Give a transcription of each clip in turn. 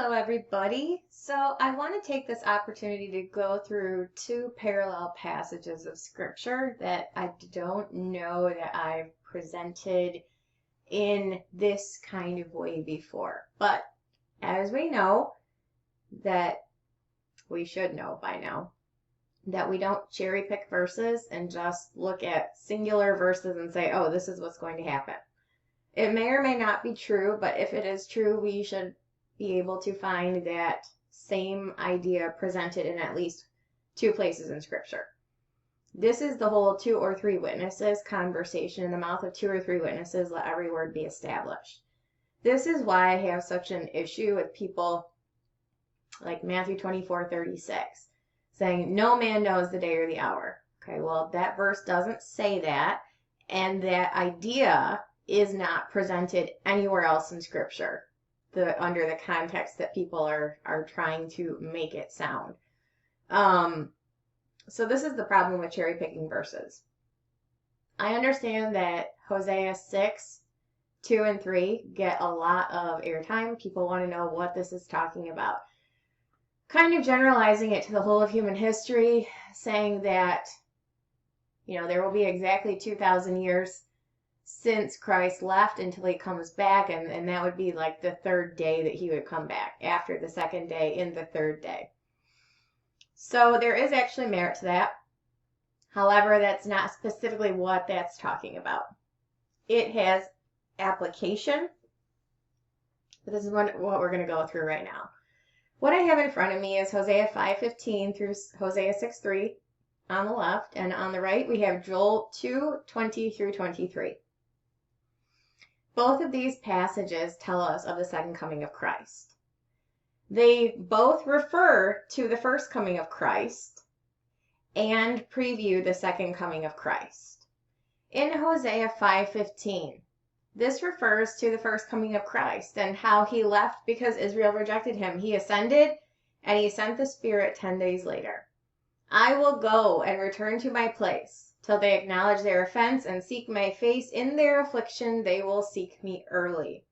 Hello, everybody. So I want to take this opportunity to go through two parallel passages of scripture that I don't know that I've presented in this kind of way before. But as we know, that we should know by now, that we don't cherry pick verses and just look at singular verses and say, oh, this is what's going to happen. It may or may not be true, but if it is true, we should be able to find that same idea presented in at least two places in Scripture. This is the whole 2 or 3 witnesses conversation. In the mouth of 2 or 3 witnesses, let every word be established. This is why I have such an issue with people like Matthew 24:36, saying, no man knows the day or the hour. Okay, well, that verse doesn't say that, and that idea is not presented anywhere else in Scripture, under the context that people are trying to make it sound. So this is the problem with cherry picking verses. I understand that Hosea 6, 2 and 3 get a lot of airtime. People want to know what this is talking about. Kind of generalizing it to the whole of human history, saying that, there will be exactly 2,000 years since Christ left until he comes back, and that would be like the third day that he would come back, after the second day in the third day. So there is actually merit to that. However, that's not specifically what that's talking about. It has application, but this is what we're going to go through right now. What I have in front of me is Hosea 5:15 through Hosea 6:3 on the left, and on the right we have Joel 2:20 through 23. Both of these passages tell us of the second coming of Christ. They both refer to the first coming of Christ and preview the second coming of Christ. In Hosea 5:15, this refers to the first coming of Christ and how he left because Israel rejected him. He ascended and he sent the Spirit 10 days later. I will go and return to my place. Till they acknowledge their offense and seek my face. In their affliction they will seek me early.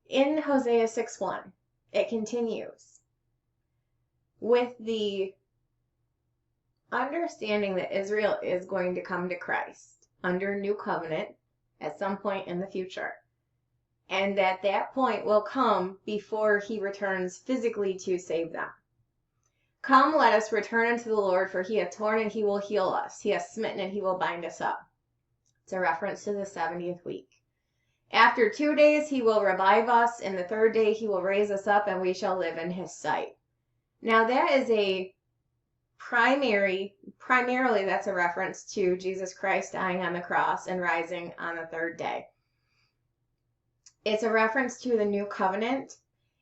In Hosea 6:1, it continues with the understanding that Israel is going to come to Christ under new covenant at some point in the future. And that point will come before he returns physically to save them. Come, let us return unto the Lord, for he hath torn and he will heal us. He hath smitten and he will bind us up. It's a reference to the 70th week. After 2 days he will revive us. In the third day he will raise us up, and we shall live in his sight. Now that is primarily that's a reference to Jesus Christ dying on the cross and rising on the third day. It's a reference to the new covenant.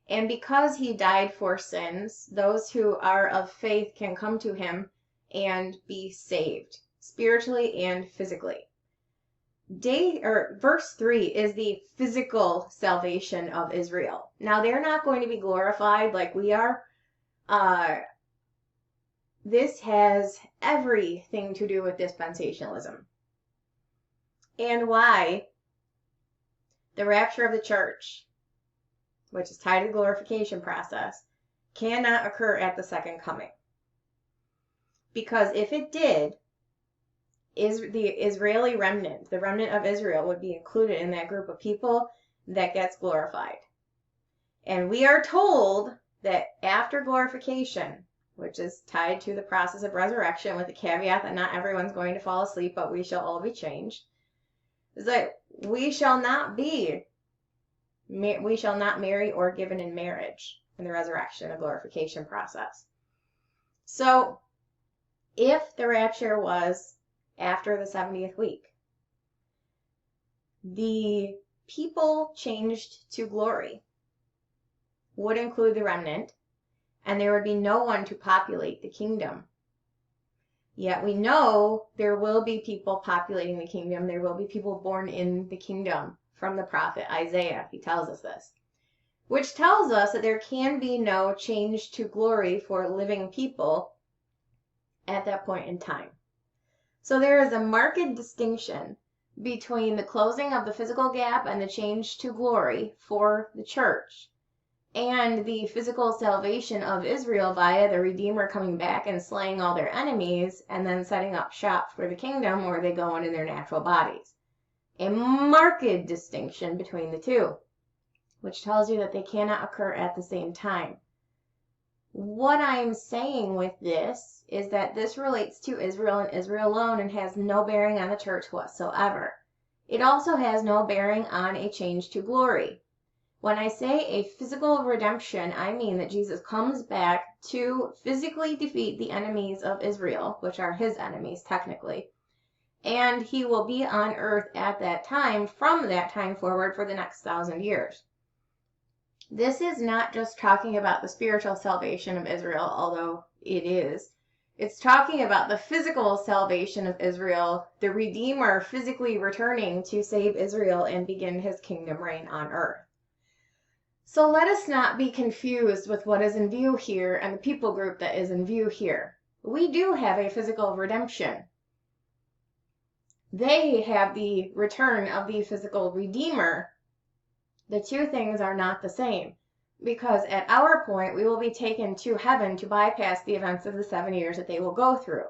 And because he died for sins, those who are of faith can come to him and be saved, spiritually and physically. Verse 3 is the physical salvation of Israel. Now, they're not going to be glorified like we are. This has everything to do with dispensationalism and why the rapture of the church, which is tied to the glorification process, cannot occur at the second coming. Because if it did, the Israeli remnant, the remnant of Israel, would be included in that group of people that gets glorified. And we are told that after glorification, which is tied to the process of resurrection with the caveat that not everyone's going to fall asleep, but we shall all be changed, is that we shall not marry or given in marriage in the resurrection and glorification process. So if the rapture was after the 70th week, the people changed to glory would include the remnant, and there would be no one to populate the kingdom. Yet we know there will be people populating the kingdom. There will be people born in the kingdom. From the prophet Isaiah, he tells us this, which tells us that there can be no change to glory for living people at that point in time. So there is a marked distinction between the closing of the physical gap and the change to glory for the church and the physical salvation of Israel via the Redeemer coming back and slaying all their enemies and then setting up shop for the kingdom where they go into their natural bodies. A marked distinction between the two, which tells you that they cannot occur at the same time. What I'm saying with this is that this relates to Israel and Israel alone and has no bearing on the church whatsoever. It also has no bearing on a change to glory. When I say a physical redemption, I mean that Jesus comes back to physically defeat the enemies of Israel, which are his enemies technically, and he will be on earth at that time, from that time forward, for the next 1,000 years. This is not just talking about the spiritual salvation of Israel, although it is. It's talking about the physical salvation of Israel, the Redeemer physically returning to save Israel and begin his kingdom reign on earth. So let us not be confused with what is in view here and the people group that is in view here. We do have a physical redemption. They have the return of the physical Redeemer. The two things are not the same, because at our point we will be taken to heaven to bypass the events of the 7 years that they will go through,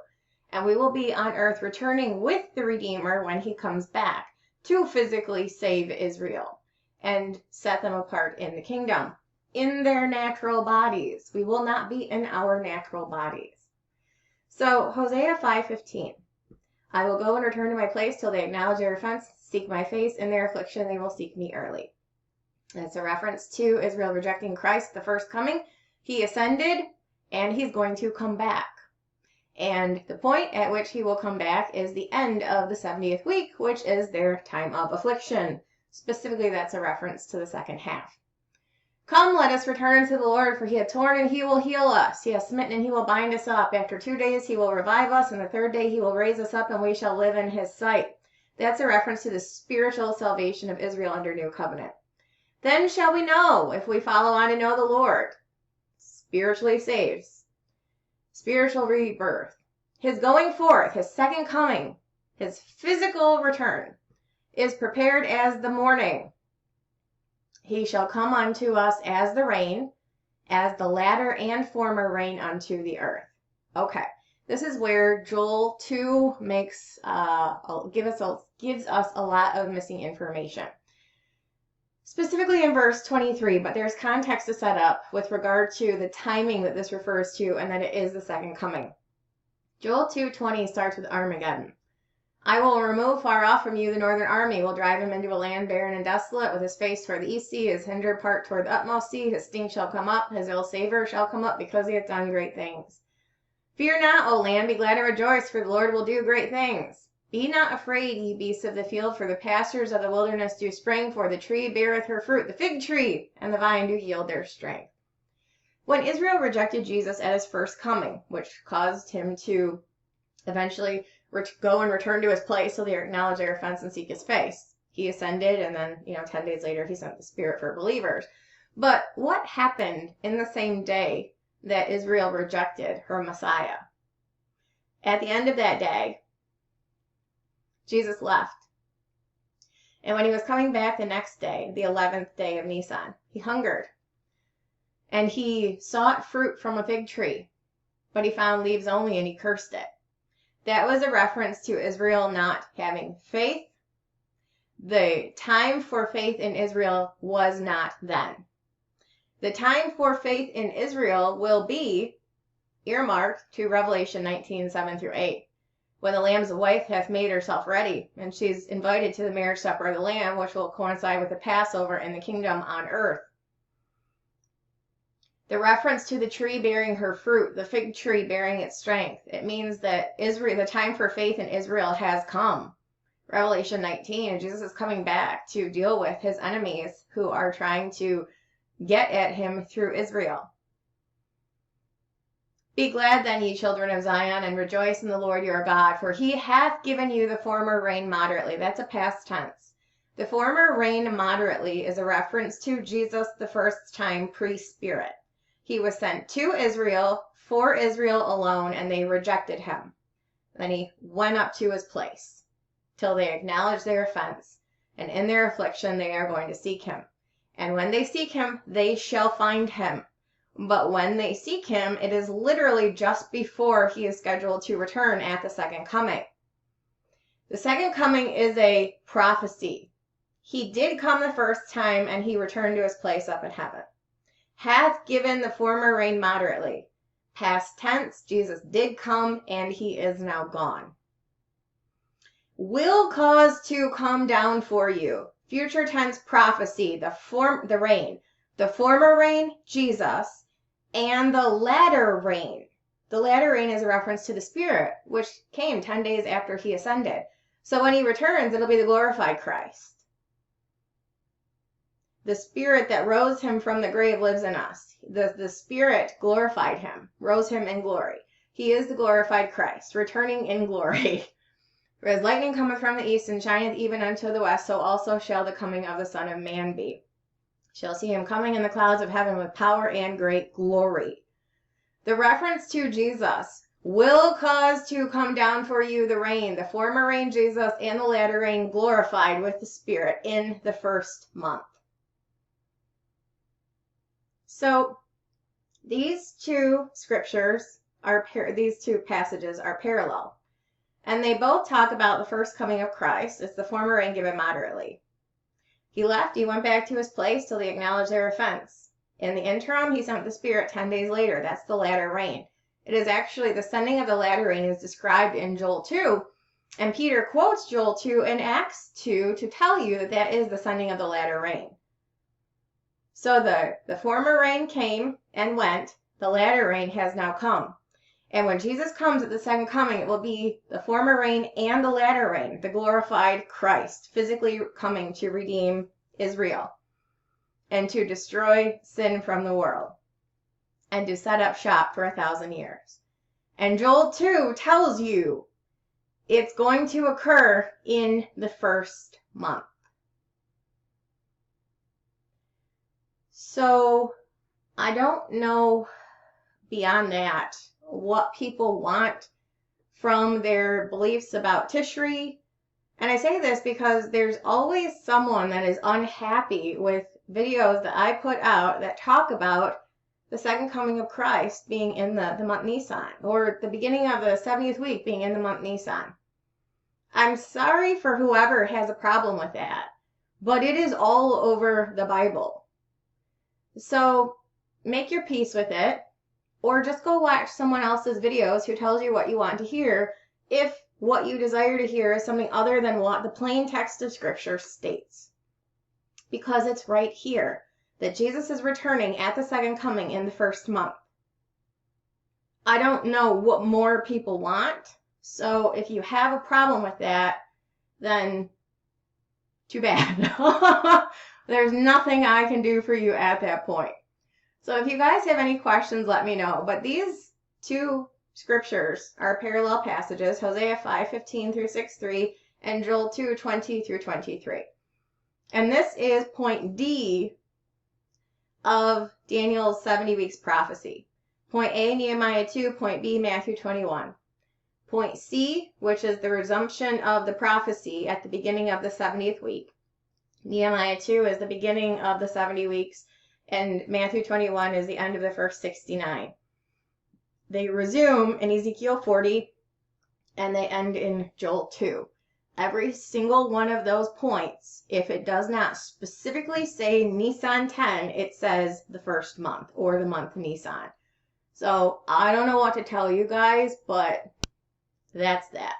and we will be on earth returning with the Redeemer when he comes back to physically save Israel and set them apart in the kingdom in their natural bodies. We will not be in our natural bodies. So Hosea 5:15, I will go and return to my place till they acknowledge their offense, seek my face. In their affliction they will seek me early. That's a reference to Israel rejecting Christ, the first coming. He ascended, and he's going to come back. And the point at which he will come back is the end of the 70th week, which is their time of affliction. Specifically, that's a reference to the second half. Come, let us return unto the Lord, for he hath torn and he will heal us. He hath smitten and he will bind us up. After 2 days he will revive us, and the 3rd day he will raise us up, and we shall live in his sight. That's a reference to the spiritual salvation of Israel under new covenant. Then shall we know, if we follow on to know the Lord. Spiritually saved. Spiritual rebirth. His going forth, his second coming, his physical return, is prepared as the morning. He shall come unto us as the rain, as the latter and former rain unto the earth. Okay, this is where Joel 2 gives us a lot of missing information. Specifically in verse 23, but there's context to set up with regard to the timing that this refers to and that it is the second coming. Joel 2:20 starts with Armageddon. I will remove far off from you the northern army, will drive him into a land barren and desolate, with his face toward the east sea, his hinder part toward the utmost sea. His stink shall come up, his ill savor shall come up, because he hath done great things. Fear not, O land, be glad and rejoice, for the Lord will do great things. Be not afraid, ye beasts of the field, for the pastures of the wilderness do spring, for the tree beareth her fruit, the fig tree and the vine do yield their strength. When Israel rejected Jesus at his first coming, which caused him to eventually go and return to his place so they acknowledge their offense and seek his face, he ascended, and then 10 days later he sent the Spirit for believers. But what happened in the same day that Israel rejected her Messiah? At the end of that day, Jesus left. And when he was coming back the next day, the 11th day of Nisan, he hungered. And he sought fruit from a fig tree, but he found leaves only, and he cursed it. That was a reference to Israel not having faith. The time for faith in Israel was not then. The time for faith in Israel will be earmarked to Revelation 19:7-8. When the Lamb's wife hath made herself ready, and she's invited to the marriage supper of the Lamb, which will coincide with the Passover and the kingdom on earth. The reference to the tree bearing her fruit, the fig tree bearing its strength, it means that the time for faith in Israel has come. Revelation 19, and Jesus is coming back to deal with his enemies who are trying to get at him through Israel. Be glad then, ye children of Zion, and rejoice in the Lord your God, for he hath given you the former rain moderately. That's a past tense. The former rain moderately is a reference to Jesus the first time pre-Spirit. He was sent to Israel, for Israel alone, and they rejected him. Then he went up to his place. till they acknowledge their offense, and in their affliction they are going to seek him. And when they seek him, they shall find him. But when they seek him, it is literally just before he is scheduled to return at the second coming. The second coming is a prophecy. He did come the first time, and he returned to his place up in heaven. Hath given the former rain moderately. Past tense, Jesus did come, and he is now gone. Will cause to come down for you. Future tense prophecy, the rain. The former rain, Jesus, and the latter rain. The latter rain is a reference to the Spirit, which came 10 days after he ascended. So when he returns, it'll be the glorified Christ. The Spirit that rose him from the grave lives in us. The Spirit glorified him, rose him in glory. He is the glorified Christ, returning in glory. For as lightning cometh from the east and shineth even unto the west, so also shall the coming of the Son of Man be. Shall see him coming in the clouds of heaven with power and great glory. The reference to Jesus will cause to come down for you the rain, the former rain Jesus and the latter rain glorified with the Spirit in the first month. So these two scriptures these two passages are parallel. And they both talk about the first coming of Christ. It's the former rain given moderately. He left, he went back to his place till they acknowledged their offense. In the interim, he sent the Spirit 10 days later. That's the latter rain. It is actually the sending of the latter rain is described in Joel 2. And Peter quotes Joel 2 in Acts 2 to tell you that that is the sending of the latter rain. So the former rain came and went. The latter rain has now come. And when Jesus comes at the second coming, it will be the former rain and the latter rain, the glorified Christ, physically coming to redeem Israel and to destroy sin from the world and to set up shop for 1,000 years. And Joel 2 tells you it's going to occur in the first month. So I don't know beyond that what people want from their beliefs about Tishri. And I say this because there's always someone that is unhappy with videos that I put out that talk about the second coming of Christ being in the month Nisan, or the beginning of the 70th week being in the month Nisan. I'm sorry for whoever has a problem with that, but it is all over the Bible. So make your peace with it, or just go watch someone else's videos who tells you what you want to hear if what you desire to hear is something other than what the plain text of Scripture states. Because it's right here that Jesus is returning at the second coming in the first month. I don't know what more people want, so if you have a problem with that, then too bad. There's nothing I can do for you at that point. So if you guys have any questions, let me know. But these two scriptures are parallel passages, Hosea 5:15 through 6:3 and Joel 2:20 through 23. And this is point D of Daniel's 70 weeks prophecy. Point A, Nehemiah 2. Point B, Matthew 21. Point C, which is the resumption of the prophecy at the beginning of the 70th week. Nehemiah 2 is the beginning of the 70 weeks, and Matthew 21 is the end of the first 69. They resume in Ezekiel 40, and they end in Joel 2. Every single one of those points, if it does not specifically say Nisan 10, it says the first month or the month Nisan. So I don't know what to tell you guys, but that's that.